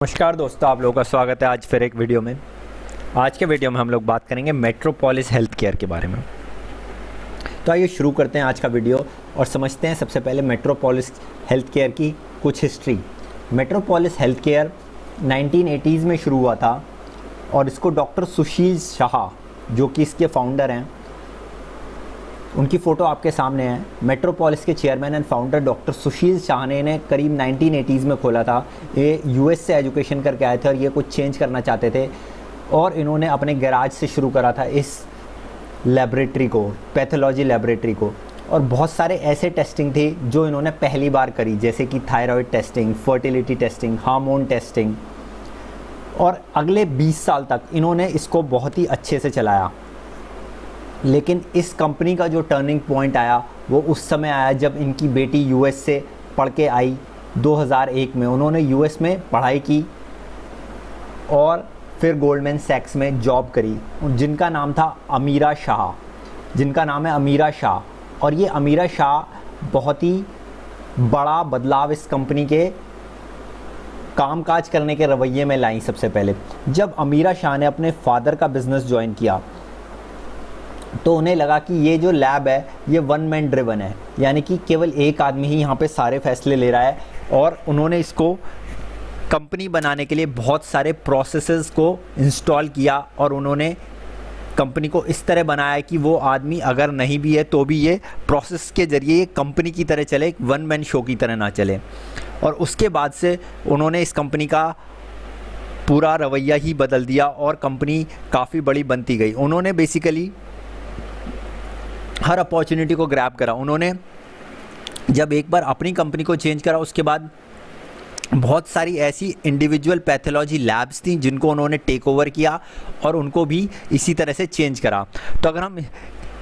नमस्कार दोस्तों, आप लोगों का स्वागत है आज फिर एक वीडियो में। आज के वीडियो में हम लोग बात करेंगे मेट्रोपोलिस हेल्थ केयर के बारे में। तो आइए शुरू करते हैं आज का वीडियो और समझते हैं सबसे पहले मेट्रोपोलिस हेल्थ केयर की कुछ history. Metropolis health care 1980s में शुरू हुआ था और इसको डॉक्टर सुशील शाह, जो कि इसके फाउंडर हैं, उनकी फ़ोटो आपके सामने है। मेट्रोपोलिस के चेयरमैन एंड फाउंडर डॉक्टर सुशील शाह ने इन्हें करीब 1980s में खोला था। ये यूएस से एजुकेशन करके आए थे और ये कुछ चेंज करना चाहते थे और इन्होंने अपने गैराज से शुरू करा था इस लेबोरेटरी को, पैथोलॉजी लेबोरेटरी को। और बहुत सारे ऐसे टेस्टिंग थे जो इन्होंने पहली बार करी, जैसे कि thyroid testing, fertility testing, hormone testing. और अगले 20 साल तक इन्होंने इसको बहुत ही अच्छे से चलाया। लेकिन इस कंपनी का जो टर्निंग पॉइंट आया वो उस समय आया जब इनकी बेटी यूएस से पढ़ के आई 2001 में। उन्होंने यूएस में पढ़ाई की और फिर गोल्डमैन सैक्स में जॉब करी, जिनका नाम था अमीरा शाह, जिनका नाम है अमीरा शाह। और ये अमीरा शाह बहुत ही बड़ा बदलाव इस कंपनी के कामकाज करने के रवैये में लाई। सबसे पहले जब अमीरा शाह ने अपने फादर का बिज़नेस ज्वाइन किया तो उन्हें लगा कि ये जो लैब है ये वन मैन ड्रिवन है, यानी कि केवल एक आदमी ही यहाँ पे सारे फैसले ले रहा है। और उन्होंने इसको कंपनी बनाने के लिए बहुत सारे प्रोसेसेस को इंस्टॉल किया और उन्होंने कंपनी को इस तरह बनाया कि वो आदमी अगर नहीं भी है तो भी ये प्रोसेस के ज़रिए ये कंपनी की तरह चले, एक वन मैन शो की तरह ना चले। और उसके बाद से उन्होंने इस कंपनी का पूरा रवैया ही बदल दिया और कंपनी काफ़ी बड़ी बनती गई। उन्होंने बेसिकली हर अपॉर्चुनिटी को ग्रैब करा। उन्होंने जब एक बार अपनी कंपनी को चेंज करा, उसके बाद बहुत सारी ऐसी इंडिविजुअल पैथोलॉजी लैब्स थी जिनको उन्होंने टेक ओवर किया और उनको भी इसी तरह से चेंज करा। तो अगर हम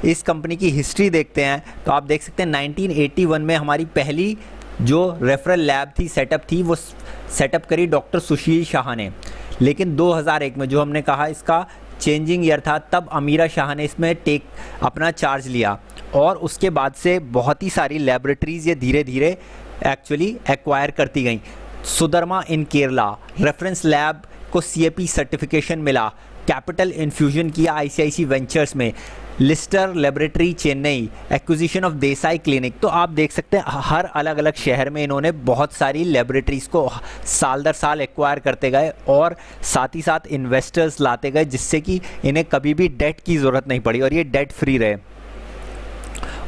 इस कंपनी की हिस्ट्री देखते हैं तो आप देख सकते हैं 1981 में हमारी पहली जो रेफरल लैब थी, सेटअप थी, वो सेटअप करी डॉक्टर सुशील शाह ने। लेकिन 2001 में, जो हमने कहा इसका चेंजिंग ईयर था, तब अमीरा शाह ने इसमें अपना चार्ज लिया और उसके बाद से बहुत ही सारी लेबोरेटरीज़ ये धीरे धीरे एक्चुअली एक्वायर करती गई। Sudharma in Kerala, reference lab को सीएपी सर्टिफिकेशन मिला, कैपिटल इन्फ्यूजन किया आईसीआईसी वेंचर्स में, Lister laboratory Chennai, acquisition of Desai clinic. तो आप देख सकते हैं हर अलग अलग शहर में इन्होंने बहुत सारी लेबोरेटरीज़ को साल दर साल एक्वायर करते गए और साथ ही साथ इन्वेस्टर्स लाते गए, जिससे कि इन्हें कभी भी डेट की ज़रूरत नहीं पड़ी और ये डेट फ्री रहे।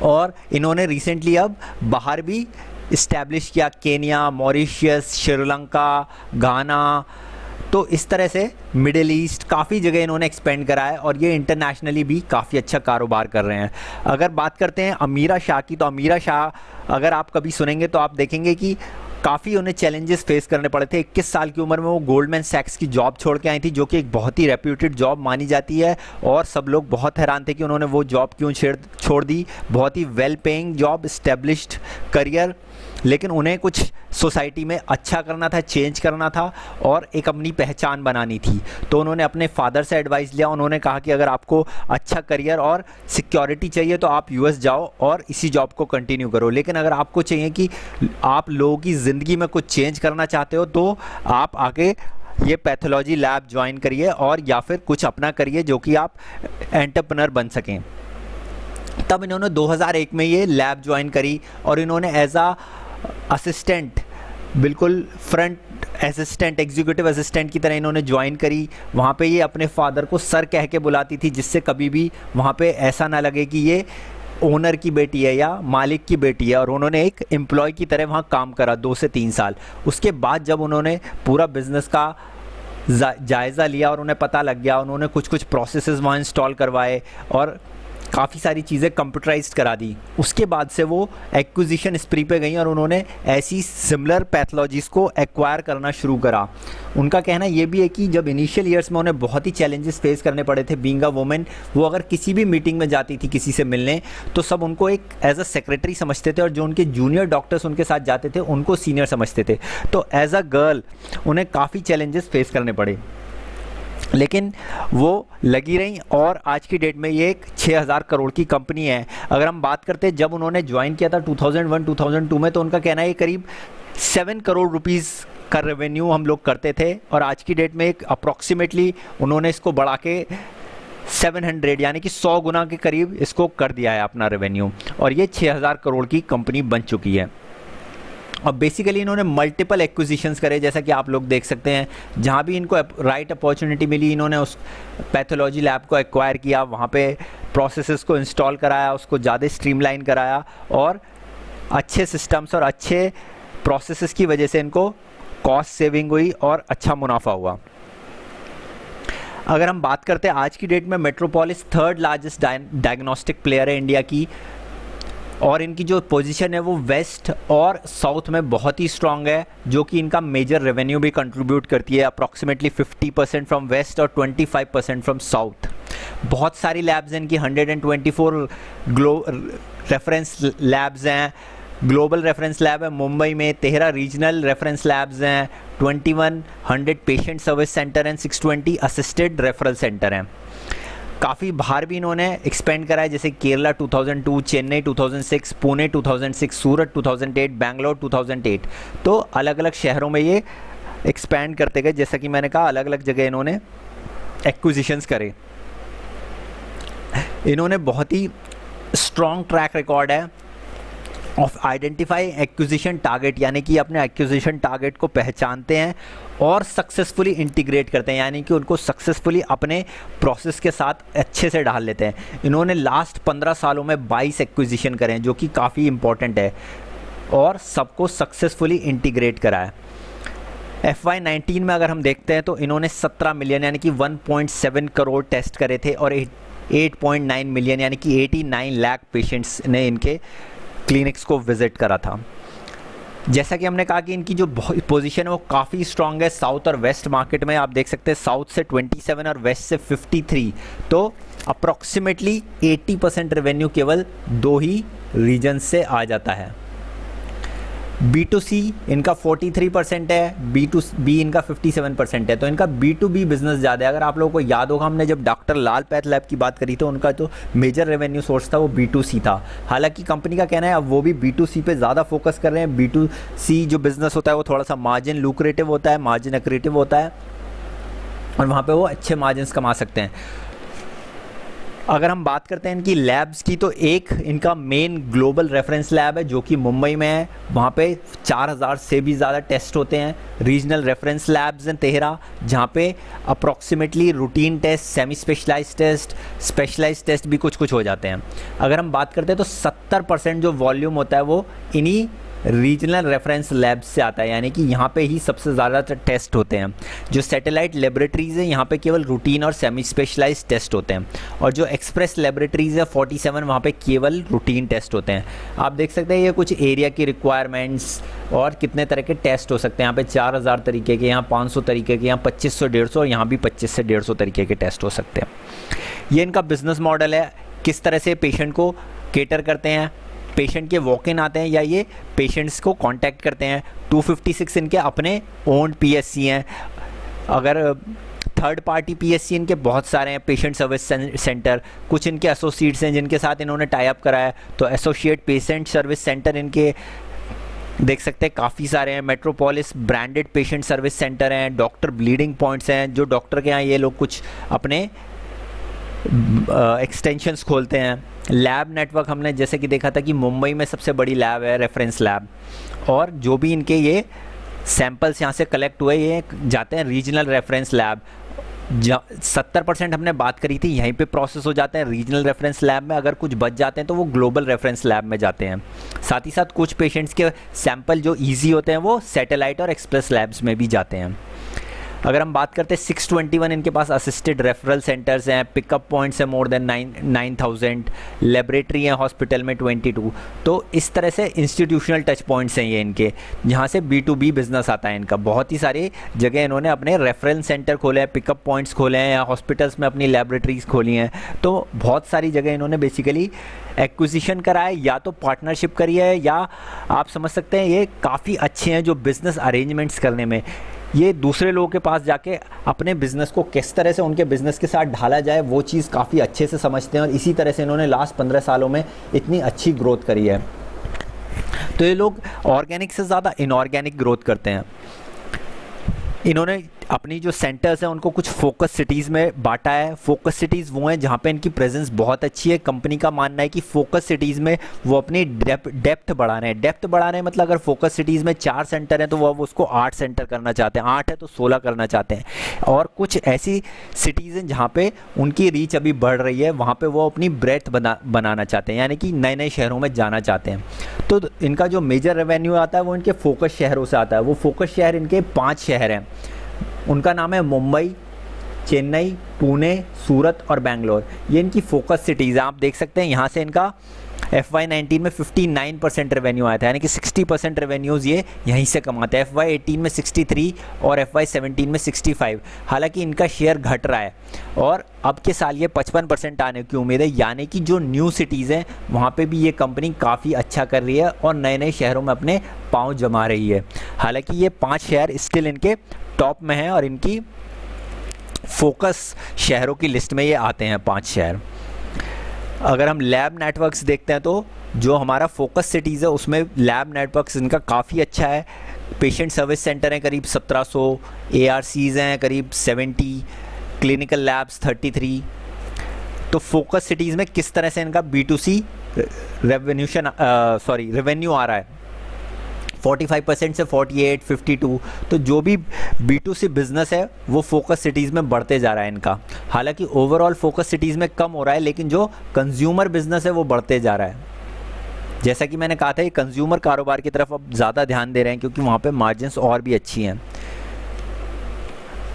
और इन्होंने रिसेंटली अब बाहर भी इस्टेब्लिश किया, केन्या, मॉरिशियस, श्रीलंका, घाना। तो इस तरह से मिडिल ईस्ट काफ़ी जगह इन्होंने एक्सपेंड करा है और ये इंटरनेशनली भी काफ़ी अच्छा कारोबार कर रहे हैं। अगर बात करते हैं अमीरा शाह की, तो अमीरा शाह अगर आप कभी सुनेंगे तो आप देखेंगे कि काफ़ी उन्हें चैलेंजेस फेस करने पड़े थे। 21 साल की उम्र में वो गोल्डमैन सैक्स की जॉब छोड़ के आई थी, जो कि एक बहुत ही रेप्यूटेड जॉब मानी जाती है और सब लोग बहुत हैरान थे कि उन्होंने वो जॉब क्यों छोड़ दी। बहुत ही well paying job, established career, लेकिन उन्हें कुछ सोसाइटी में अच्छा करना था, चेंज करना था और एक अपनी पहचान बनानी थी। तो उन्होंने अपने फादर से एडवाइस लिया। उन्होंने कहा कि अगर आपको अच्छा करियर और सिक्योरिटी चाहिए तो आप यूएस जाओ और इसी जॉब को कंटिन्यू करो, लेकिन अगर आपको चाहिए कि आप लोगों की ज़िंदगी में कुछ चेंज करना चाहते हो तो आप आगे ये पैथोलॉजी लैब ज्वाइन करिए और या फिर कुछ अपना करिए जो कि आप एंटरप्रेन्योर बन सकें। तब इन्होंने 2001 में ये लैब ज्वाइन करी और इन्होंने एज आ असिस्टेंट, बिल्कुल फ्रंट असिस्टेंट, एग्जीक्यूटिव असिस्टेंट की तरह इन्होंने ज्वाइन करी। वहाँ पे ये अपने फादर को सर कह के बुलाती थी, जिससे कभी भी वहाँ पे ऐसा ना लगे कि ये ओनर की बेटी है या मालिक की बेटी है। और उन्होंने एक एम्प्लॉय की तरह वहाँ काम करा 2 से 3 साल। उसके बाद जब उन्होंने पूरा बिज़नेस का जायज़ा लिया और उन्हें पता लग गया, उन्होंने कुछ प्रोसेसेस वहाँ इंस्टॉल करवाए और काफ़ी सारी चीज़ें कंप्यूटराइज्ड करा दी। उसके बाद से वो एक्विजिशन स्प्री पे गई और उन्होंने ऐसी सिमिलर पैथोलॉजीज़ को एक्वायर करना शुरू करा। उनका कहना ये भी है कि जब इनिशियल ईयर्स में उन्हें बहुत ही चैलेंजेस फेस करने पड़े थे बीइंग अ वुमेन। वो अगर किसी भी मीटिंग में जाती थी किसी से मिलने तो सब उनको एक एज अ सेक्रेटरी समझते थे और जो उनके जूनियर डॉक्टर्स उनके साथ जाते थे उनको सीनियर समझते थे। तो एज अ गर्ल उन्हें काफ़ी चैलेंजेस फेस करने पड़े। लेकिन वो लगी रहीं और आज की डेट में ये एक 6000 करोड़ की कंपनी है। अगर हम बात करते हैं जब उन्होंने ज्वाइन किया था 2001-2002 में, तो उनका कहना है करीब 7 करोड़ रुपीस का रेवेन्यू हम लोग करते थे, और आज की डेट में एक अप्रॉक्सीमेटली उन्होंने इसको बढ़ा के 700 यानी कि 100 गुना के करीब इसको कर दिया है अपना रेवेन्यू, और ये 6000 करोड़ की कंपनी बन चुकी है। और बेसिकली इन्होंने मल्टीपल एक्विजिशंस करे, जैसा कि आप लोग देख सकते हैं, जहाँ भी इनको राइट अपॉर्चुनिटी मिली इन्होंने उस पैथोलॉजी लैब को एक्वायर किया, वहाँ पे प्रोसेसेस को इंस्टॉल कराया, उसको ज़्यादा स्ट्रीमलाइन कराया, और अच्छे सिस्टम्स और अच्छे प्रोसेसेस की वजह से इनको कॉस्ट सेविंग हुई और अच्छा मुनाफा हुआ। अगर हम बात करते हैं आज की डेट में metropolis 3rd largest diagnostic player है इंडिया की, और इनकी जो पोजीशन है वो वेस्ट और साउथ में बहुत ही स्ट्रांग है, जो कि इनका मेजर रेवेन्यू भी कंट्रीब्यूट करती है, अप्रॉक्सीमेटली 50% फ्रॉम वेस्ट और 25% फ्रॉम साउथ। बहुत सारी लैब्स हैं इनकी, 124 रेफरेंस लैब्स हैं, ग्लोबल रेफरेंस लैब है मुंबई में, 13 रीजनल रेफरेंस लैब्स हैं, 2100 पेशेंट सर्विस सेंटर हैं, 620 असिस्टेड रेफरल सेंटर हैं। काफ़ी बाहर भी इन्होंने एक्सपेंड करा है, जैसे केरला 2002, चेन्नई 2006, पुणे 2006, सूरत 2008, बैंगलोर 2008। तो अलग अलग शहरों में ये एक्सपेंड करते गए, जैसा कि मैंने कहा अलग अलग जगह इन्होंने एक्विजिशंस करे। इन्होंने बहुत ही स्ट्रॉन्ग ट्रैक रिकॉर्ड है ऑफ आइडेंटिफाई एक्विजिशन टारगेट, यानी कि अपने एक्विजिशन टारगेट को पहचानते हैं और सक्सेसफुली इंटीग्रेट करते हैं, यानी कि उनको सक्सेसफुली अपने प्रोसेस के साथ अच्छे से डाल लेते हैं। इन्होंने लास्ट 15 सालों में 22 एक्विजिशन करे हैं, जो कि काफ़ी इंपॉर्टेंट है, और सबको सक्सेसफुली इंटीग्रेट करा है। FY19 में अगर हम देखते हैं तो इन्होंने 17 मिलियन यानी कि 1.7 करोड़ टेस्ट करे थे, और 8.9 मिलियन यानी कि 89 लाख पेशेंट्स ने इनके क्लिनिक्स को विजिट करा था। जैसा कि हमने कहा कि इनकी जो पोजीशन है वो काफ़ी स्ट्रांग है साउथ और वेस्ट मार्केट में। आप देख सकते हैं साउथ से 27 और वेस्ट से 53, तो अप्रॉक्सीमेटली 80% रेवेन्यू केवल 2 ही रीजन से आ जाता है। B2C इनका 43% है, B2B इनका 57% है, तो इनका B2B बिजनेस ज़्यादा है। अगर आप लोगों को याद होगा, हमने जब डॉक्टर लाल पैथ लैब की बात करी तो उनका जो मेजर रेवेन्यू सोर्स था वो B2C था। हालांकि कंपनी का कहना है अब वो भी B2C पे ज़्यादा फोकस कर रहे हैं। B2C जो बिज़नेस होता है वो थोड़ा सा मार्जिन लुक्रेटिव होता है, मार्जिन एक्रेटिव होता है, और वहाँ पर वो अच्छे मार्जिन कमा सकते हैं। अगर हम बात करते हैं इनकी लैब्स की, तो एक इनका मेन ग्लोबल रेफरेंस लैब है जो कि मुंबई में है, वहाँ पे 4000 से भी ज़्यादा टेस्ट होते हैं। रीजनल रेफरेंस लैब्स हैं 13, जहाँ पे approximately routine test, semi specialised test, specialised test भी कुछ कुछ हो जाते हैं। अगर हम बात करते हैं तो 70% जो वॉल्यूम होता है वो इन्हीं रीजनल रेफरेंस लैब्स से आता है, यानी कि यहाँ पे ही सबसे ज़्यादा टेस्ट होते हैं। जो सैटेलाइट लेबोरेटरीज़ हैं यहाँ पे केवल रूटीन और सेमी स्पेशलाइज्ड टेस्ट होते हैं, और जो एक्सप्रेस लेबोरेटरीज़ है 47, वहाँ पे केवल रूटीन टेस्ट होते हैं। आप देख सकते हैं ये कुछ एरिया की रिक्वायरमेंट्स और कितने तरह के टेस्ट हो सकते हैं। यहाँ पे 4000 तरीके के, यहाँ 500 तरीके के, यहाँ 2500-150, और यहाँ भी 25 से 150 तरीके के टेस्ट हो सकते हैं। ये इनका बिजनेस मॉडल है, किस तरह से पेशेंट को केटर करते हैं। पेशेंट के वॉक इन आते हैं या ये पेशेंट्स को कांटेक्ट करते हैं। 256 इनके अपने ओन PSC हैं। अगर थर्ड पार्टी PSC इनके बहुत सारे हैं, पेशेंट सर्विस सेंटर, कुछ इनके एसोसिएट्स हैं जिनके साथ इन्होंने टाई अप करा है। तो एसोसिएट पेशेंट सर्विस सेंटर इनके देख सकते हैं काफ़ी सारे हैं। Metropolis branded patient service centre हैं, डॉक्टर ब्लीडिंग पॉइंट्स हैं, जो डॉक्टर के यहाँ ये लोग कुछ अपने एक्सटेंशंस खोलते हैं। लैब नेटवर्क हमने जैसे कि देखा था कि मुंबई में सबसे बड़ी लैब है रेफरेंस लैब, और जो भी इनके ये सैंपल्स यहाँ से कलेक्ट हुए ये जाते हैं रीजनल रेफरेंस लैब। 70% हमने बात करी थी यहीं पे प्रोसेस हो जाते हैं रीजनल रेफरेंस लैब में। अगर कुछ बच जाते हैं तो वो ग्लोबल रेफरेंस लैब में जाते हैं। साथ ही साथ कुछ पेशेंट्स के सैंपल जो ईजी होते हैं वो सैटेलाइट और एक्सप्रेस लैब्स में भी जाते हैं। अगर हम बात करते हैं 621 इनके पास असिस्टेड रेफरल सेंटर्स हैं, पिकअप पॉइंट्स हैं मोर देन 9000, लेबोरेटरी हैं हॉस्पिटल में 22। तो इस तरह से इंस्टीट्यूशनल टच पॉइंट्स हैं ये इनके, जहाँ से B2B बिजनेस आता है इनका। बहुत ही सारी जगह इन्होंने अपने रेफरल सेंटर खोले हैं, पिकअप पॉइंट्स खोले हैं, या हॉस्पिटल्स में अपनी लेबोरेटरीज खोली हैं। तो बहुत सारी जगह इन्होंने बेसिकली एक्विजिशन करा है, या तो पार्टनरशिप करी है, या आप समझ सकते हैं ये काफ़ी अच्छे हैं जो बिज़नेस अरेंजमेंट्स करने में। ये दूसरे लोगों के पास जाके अपने बिज़नेस को किस तरह से उनके बिज़नेस के साथ ढाला जाए वो चीज़ काफ़ी अच्छे से समझते हैं, और इसी तरह से इन्होंने लास्ट 15 सालों में इतनी अच्छी ग्रोथ करी है। तो ये लोग ऑर्गेनिक से ज़्यादा इनऑर्गेनिक ग्रोथ करते हैं। इन्होंने अपनी जो सेंटर्स हैं उनको कुछ फोकस सिटीज़ में बांटा है। फोकस सिटीज़ वो हैं जहाँ पे इनकी प्रेजेंस बहुत अच्छी है। कंपनी का मानना है कि फोकस सिटीज़ में वो अपनी डेप्थ बढ़ा रहे हैं। डेप्थ बढ़ा रहे हैं मतलब अगर फोकस सिटीज़ में 4 सेंटर हैं तो वो अब उसको 8 सेंटर करना चाहते हैं, 8 है तो 16 करना चाहते हैं। और कुछ ऐसी सिटीज़ हैं जहाँ पे उनकी रीच अभी बढ़ रही है, वहाँ पर वो अपनी ब्रेथ बनाना चाहते हैं, यानी कि नए नए शहरों में जाना चाहते हैं। तो इनका जो मेजर रेवेन्यू आता है वो इनके फोकस शहरों से आता है। वो फोकस शहर इनके 5 शहर हैं, उनका नाम है मुंबई, चेन्नई, पुणे, सूरत और बेंगलोर। ये इनकी फोकस सिटीज़ हैं। आप देख सकते हैं यहाँ से इनका FY19 में 59% रेवेन्यू आया था, यानी कि 60% रेवेन्यूज़ ये यहीं से कमाते हैं। FY18 में 63 और FY17 में 65। हालांकि इनका शेयर घट रहा है और अब के साल ये 55% आने की उम्मीद है, यानी कि जो न्यू सिटीज़ हैं वहाँ पे भी ये कंपनी काफ़ी अच्छा कर रही है और नए नए शहरों में अपने पाँव जमा रही है। हालांकि ये 5 शहर स्टिल इनके टॉप में हैं और इनकी फोकस शहरों की लिस्ट में ये आते हैं 5 शहर। अगर हम लैब नेटवर्क्स देखते हैं तो जो हमारा फोकस सिटीज़ है उसमें लैब नेटवर्क्स इनका काफ़ी अच्छा है। पेशेंट सर्विस सेंटर हैं करीब 1700, ARCs हैं करीब 70, क्लिनिकल लैब्स 33। तो फोकस सिटीज़ में किस तरह से इनका B2C रेवेन्यू आ रहा है 45% से 48, 52। तो जो भी B2C बिजनेस है वो फोकस सिटीज़ में बढ़ते जा रहा है इनका। हालांकि ओवरऑल फोकस सिटीज़ में कम हो रहा है, लेकिन जो कंज्यूमर बिजनेस है वो बढ़ते जा रहा है। जैसा कि मैंने कहा था ये कंज्यूमर कारोबार की तरफ अब ज़्यादा ध्यान दे रहे हैं क्योंकि वहाँ पे मार्जिन्स और भी अच्छी हैं।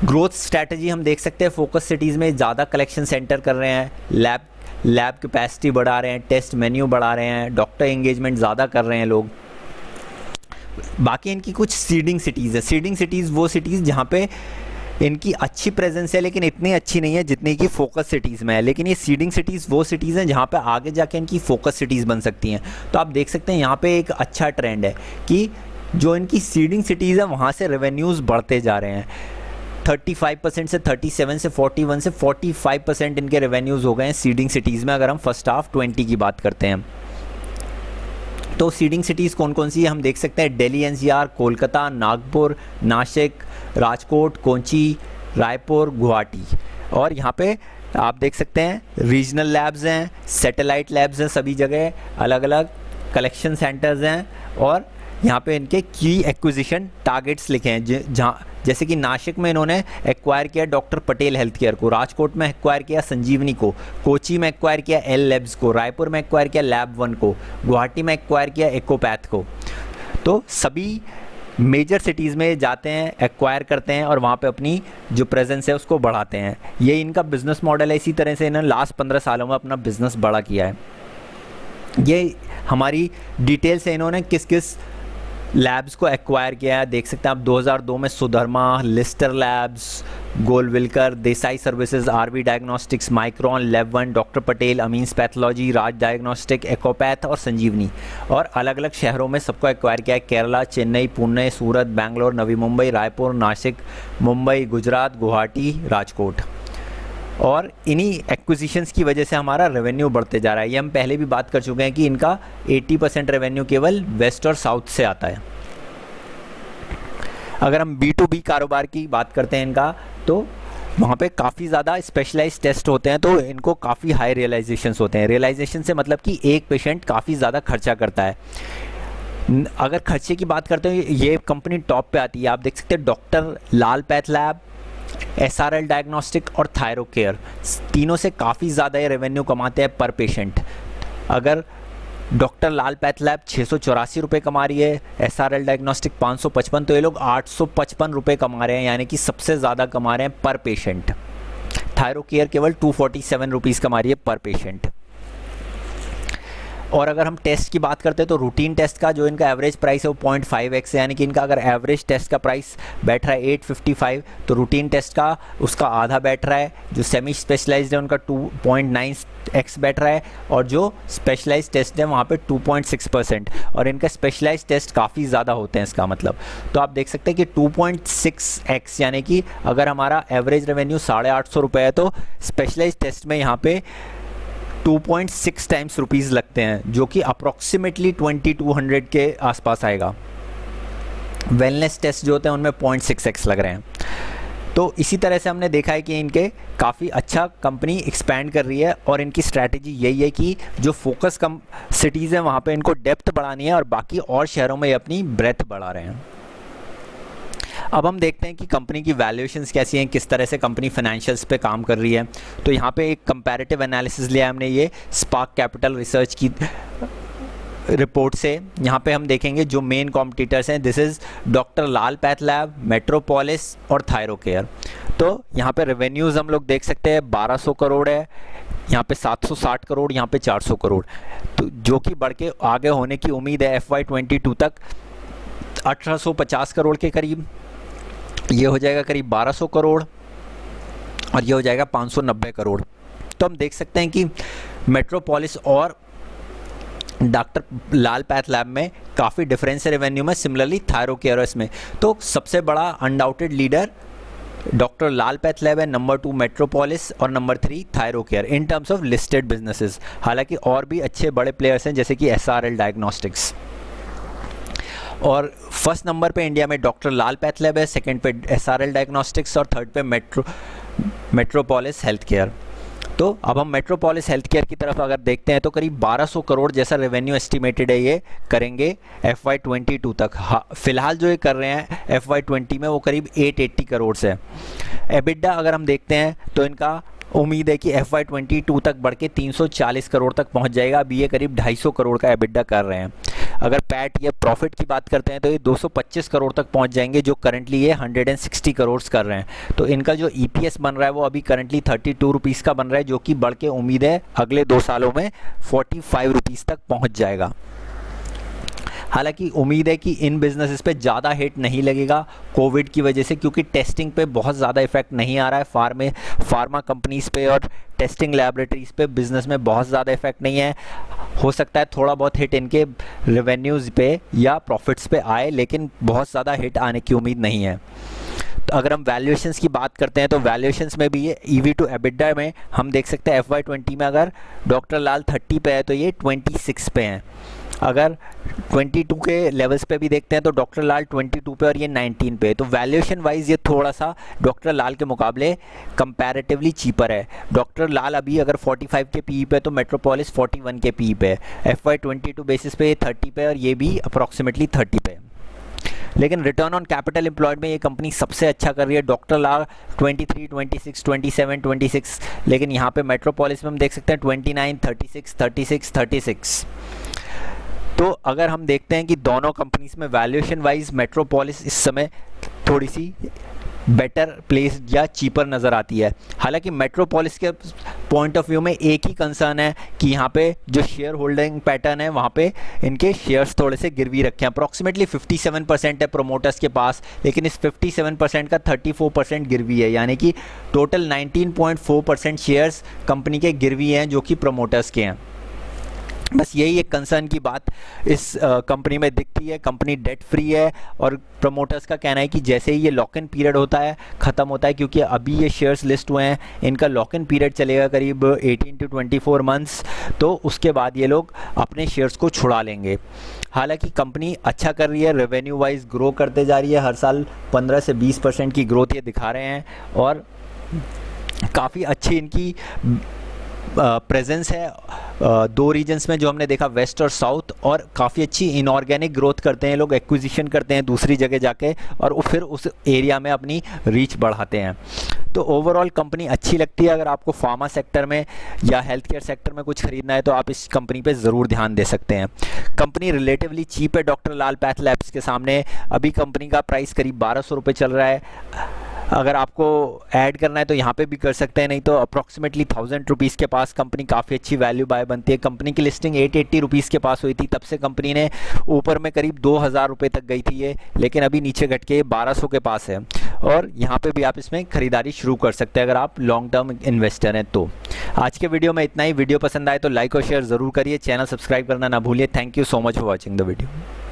ग्रोथ स्ट्रैटेजी हम देख सकते हैं फोकस सिटीज़ में ज़्यादा कलेक्शन सेंटर कर रहे हैं, लैब कैपेसिटी बढ़ा रहे हैं, टेस्ट मेन्यू बढ़ा रहे हैं, डॉक्टर एंगेजमेंट ज़्यादा कर रहे हैं लोग। बाकी इनकी कुछ सीडिंग सिटीज़ है। सीडिंग सिटीज़ वो सिटीज़ जहाँ पे इनकी अच्छी प्रेजेंस है लेकिन इतनी अच्छी नहीं है जितनी कि फोकस सिटीज़ में है। लेकिन ये सीडिंग सिटीज़ वो सिटीज़ हैं जहाँ पे आगे जाके इनकी फोकस सिटीज़ बन सकती हैं। तो आप देख सकते हैं यहाँ पे एक अच्छा ट्रेंड है कि जो इनकी सीडिंग सिटीज़ है वहाँ से रेवेन्यूज़ बढ़ते जा रहे हैं। 35% से 37 से 41 से 45% इनके रेवेन्यूज़ हो गए हैं सीडिंग सिटीज़ में, अगर हम फर्स्ट हाफ 20 की बात करते हैं। तो सीडिंग सिटीज़ कौन कौन सी है हम देख सकते हैं, दिल्ली NCR, कोलकाता, नागपुर, नासिक, राजकोट, कोची, रायपुर, गुवाहाटी। और यहाँ पे आप देख सकते हैं रीजनल लैब्स हैं, सैटेलाइट लैब्स हैं, सभी जगह अलग अलग कलेक्शन सेंटर्स हैं। और यहाँ पे इनके की एक्विजिशन टारगेट्स लिखे हैं, जहाँ जैसे कि नासिक में इन्होंने एक्वायर किया डॉक्टर पटेल हेल्थ केयर को, राजकोट में एक्वायर किया संजीवनी को, कोची में एक्वायर किया एल लैब्स को, रायपुर में एक्वायर किया लैब 1 को, गुवाहाटी में एक्वायर किया इकोपैथ को। तो सभी मेजर सिटीज़ में जाते हैं, एक्वायर करते हैं और वहाँ पे अपनी जो प्रेजेंस है उसको बढ़ाते हैं। ये इनका बिजनेस मॉडल है। इसी तरह से इन्होंने लास्ट 15 सालों में अपना बिजनेस बड़ा किया है। ये हमारी डिटेल से इन्होंने किस किस लैब्स को एक्वायर किया है देख सकते हैं आप। 2002 में Sudharma, Lister Labs, Golwalkar, Desai services, RV diagnostics, Micron, lab 1, doctor Patel, Amin's pathology, Raj diagnostic, Ecopath और संजीवनी। और अलग अलग शहरों में सबको एक्वायर किया है, केरला, चेन्नई, पुणे, सूरत, बेंगलोर, नवी मुंबई, रायपुर, नासिक, मुंबई, गुजरात, गुवाहाटी, राजकोट। और इन्हीं एक्विजिशंस की वजह से हमारा रेवेन्यू बढ़ते जा रहा है। ये हम पहले भी बात कर चुके हैं कि इनका 80% रेवेन्यू केवल वेस्ट और साउथ से आता है। अगर हम B2B कारोबार की बात करते हैं इनका, तो वहाँ पे काफ़ी ज़्यादा स्पेशलाइज्ड टेस्ट होते हैं, तो इनको काफ़ी हाई रियलाइजेशंस होते हैं। रियलाइजेशन से मतलब कि एक पेशेंट काफ़ी ज़्यादा खर्चा करता है। अगर खर्चे की बात करते हैं ये कंपनी टॉप पे आती है। आप देख सकते हैं डॉक्टर लाल पैथ लैब, SRL डायग्नोस्टिक और थायरोकेयर, तीनों से काफ़ी ज़्यादा ये रेवेन्यू कमाते हैं पर पेशेंट। अगर डॉक्टर लाल पैथ लैब 684 रुपये कमा रही है, SRL डायग्नोस्टिक 555, तो ये लोग 855 रुपये कमा रहे हैं, यानी कि सबसे ज़्यादा कमा रहे हैं पर पेशेंट। थायरोकेयर केवल 247 रुपीज़ कमा रही है पर पेशेंट। और अगर हम टेस्ट की बात करते हैं तो रूटीन टेस्ट का जो इनका एवरेज प्राइस है वो 0.5x है, यानी कि इनका अगर एवरेज टेस्ट का प्राइस बैठ रहा है 855 तो रूटीन टेस्ट का उसका आधा बैठ रहा है। जो सेमी स्पेशलाइज्ड है उनका 2.9x बैठ रहा है और जो स्पेशलाइज्ड टेस्ट है वहाँ पे 2.6%। और इनका स्पेशलाइज्ड टेस्ट काफ़ी ज़्यादा होते हैं इसका मतलब। तो आप देख सकते हैं कि 2.6x, यानी कि अगर हमारा एवरेज रेवेन्यू 850 रुपये है तो स्पेशलाइज्ड टेस्ट में यहाँ पे 2.6 टाइम्स रुपीज़ लगते हैं, जो कि अप्रॉक्सीमेटली 2200 के आसपास आएगा। वेलनेस टेस्ट जो होते हैं उनमें 0.6x लग रहे हैं। तो इसी तरह से हमने देखा है कि इनके काफ़ी अच्छा कंपनी एक्सपैंड कर रही है और इनकी स्ट्रैटेजी यही है कि जो फोकस कम सिटीज़ हैं वहाँ पे इनको डेप्थ बढ़ानी है और बाकी और शहरों में ये अपनी ब्रेथ बढ़ा रहे हैं। अब हम देखते हैं कि कंपनी की वैल्यूएशंस कैसी हैं, किस तरह से कंपनी फाइनेंशियल्स पे काम कर रही है। तो यहाँ पे एक कंपैरेटिव एनालिसिस लिया हमने ये स्पार्क कैपिटल रिसर्च की रिपोर्ट से। यहाँ पे हम देखेंगे जो मेन कॉम्पिटिटर्स हैं, this is doctor Lal path lab, metropolis और थायरोकेयर। तो यहाँ पे रेवेन्यूज़ हम लोग देख सकते हैं 1200 करोड़ है, यहाँ पे 760 करोड़, यहाँ पे 400 करोड़, तो जो कि बढ़ के आगे होने की उम्मीद है FY22 तक 1850 करोड़ के करीब, ये हो जाएगा करीब 1200 करोड़ और ये हो जाएगा 590 करोड़। तो हम देख सकते हैं कि मेट्रोपोलिस और डॉक्टर लाल पैथ लैब में काफ़ी डिफरेंस है रेवेन्यू में, सिमिलरली थायरोकेयर में। तो सबसे बड़ा अनडाउटेड लीडर डॉक्टर लाल पैथ लैब है, नंबर 2 मेट्रोपोलिस और number 3 Thyrocare in terms of listed businesses. हालांकि और भी अच्छे बड़े प्लेयर्स हैं जैसे कि SRL डायग्नोस्टिक्स। और फर्स्ट नंबर पे इंडिया में डॉक्टर लाल पैथ लैब है, सेकंड पे SRL डायग्नोस्टिक्स और थर्ड पे मेट्रोपोलिस हेल्थ केयर। तो अब हम मेट्रोपोलिस हेल्थ केयर की तरफ अगर देखते हैं तो करीब 1200 करोड़ जैसा रेवेन्यू एस्टिमेटेड है ये करेंगे FY22 तक। फिलहाल जो ये कर रहे हैं FY20 में वो करीब 880 करोड़ से। एबिडा अगर हम देखते हैं तो इनका उम्मीद है कि FY22 तक बढ़ के 340 करोड़ तक पहुंच जाएगा। अभी ये करीब 250 करोड़ का एबिडा कर रहे हैं। अगर पैट या प्रॉफिट की बात करते हैं तो ये 225 करोड़ तक पहुंच जाएंगे, जो करंटली ये 160 करोड़ कर रहे हैं। तो इनका जो EPS बन रहा है वो अभी करंटली 32 रुपीज़ का बन रहा है, जो कि बढ़ के उम्मीद है अगले 2 सालों में 45 रुपीज़ तक पहुँच जाएगा। हालांकि उम्मीद है कि इन बिजनेसेस पे ज़्यादा हिट नहीं लगेगा कोविड की वजह से, क्योंकि टेस्टिंग पे बहुत ज़्यादा इफेक्ट नहीं आ रहा है। फार्मा कंपनीज़ पे और टेस्टिंग लैबोरेटरीज़ पे बिजनेस में बहुत ज़्यादा इफेक्ट नहीं है। हो सकता है थोड़ा बहुत हिट इनके रेवेन्यूज़ पे या प्रॉफिट्स पे आए, लेकिन बहुत ज़्यादा हिट आने की उम्मीद नहीं है। तो अगर हम वैल्यूएशंस की बात करते हैं तो वैल्यूएशंस में भी ये EV टू एबिडा में हम देख सकते हैं FY20 में अगर डॉक्टर लाल 30 पे है तो ये 26 पे हैं। अगर 22 के लेवल्स पे भी देखते हैं तो डॉक्टर लाल 22 पे और ये 19 पे। तो वैल्यूएशन वाइज ये थोड़ा सा डॉक्टर लाल के मुकाबले कंपैरेटिवली चीपर है। डॉक्टर लाल अभी अगर 45 के PE पे तो मेट्रोपोलिस 41 के PE पे। FY22 बेसिस पे ये 30 पे और ये भी अप्रॉक्सीमेटली 30 पे। लेकिन रिटर्न ऑन कैपिटल एम्प्लॉयड में ये कंपनी सबसे अच्छा कर रही है। डॉक्टर लाल 23, 26, 27, 26, लेकिन यहाँ पे मेट्रोपोलिस में हम देख सकते हैं 29, 36, 36, 36। तो अगर हम देखते हैं कि दोनों कंपनीज में वैल्यूएशन वाइज मेट्रोपोलिस इस समय थोड़ी सी बेटर प्लेस या चीपर नज़र आती है। हालांकि मेट्रोपोलिस के पॉइंट ऑफ व्यू में एक ही कंसर्न है कि यहाँ पे जो शेयर होल्डिंग पैटर्न है वहाँ पे इनके शेयर्स थोड़े से गिरवी रखे हैं। अप्रॉक्सीमेटली 57% है प्रोमोटर्स के पास, लेकिन इस 57% का 34% गिरवी है, यानी कि टोटल 19.4% शेयर्स कंपनी के गिरवी हैं जो कि प्रोमोटर्स के हैं। बस यही एक कंसर्न की बात इस कंपनी में दिखती है। कंपनी डेट फ्री है और प्रमोटर्स का कहना है कि जैसे ही ये लॉक इन पीरियड होता है ख़त्म होता है, क्योंकि अभी ये शेयर्स लिस्ट हुए हैं, इनका लॉक इन पीरियड चलेगा करीब 18 to 24 मंथ्स, तो उसके बाद ये लोग अपने शेयर्स को छुड़ा लेंगे। हालांकि कंपनी अच्छा कर रही है, रेवेन्यू वाइज ग्रो करते जा रही है, हर साल 15 से 20% की ग्रोथ ये दिखा रहे हैं और काफ़ी अच्छी इनकी प्रेजेंस है 2 रीजन्स में जो हमने देखा, वेस्ट और साउथ, और काफ़ी अच्छी इनऑर्गेनिक ग्रोथ करते हैं लोग, एक्विजिशन करते हैं दूसरी जगह जाके और फिर उस एरिया में अपनी रीच बढ़ाते हैं। तो ओवरऑल कंपनी अच्छी लगती है। अगर आपको फार्मा सेक्टर में या हेल्थ केयर सेक्टर में कुछ खरीदना है तो आप इस कंपनी पे ज़रूर ध्यान दे सकते हैं। कंपनी रिलेटिवली चीप है डॉक्टर लाल पैथ लैब्स के सामने। अभी कंपनी का प्राइस करीब 1200 रुपये चल रहा है। अगर आपको ऐड करना है तो यहाँ पे भी कर सकते हैं, नहीं तो अप्रॉक्सीमेटली 1000 रुपीज़ के पास कंपनी काफ़ी अच्छी वैल्यू बाय बनती है। कंपनी की लिस्टिंग 880 रुपीज़ के पास हुई थी, तब से कंपनी ने ऊपर में करीब 2000 रुपये तक गई थी ये, लेकिन अभी नीचे घट के 1200 के पास है और यहाँ पे भी आप इसमें ख़रीदारी शुरू कर सकते हैं अगर आप लॉन्ग टर्म इन्वेस्टर हैं तो। आज के वीडियो में इतना ही। वीडियो पसंद आए तो लाइक और शेयर ज़रूर करिए, चैनल सब्सक्राइब करना ना भूलिए। Thank you so much for watching the video.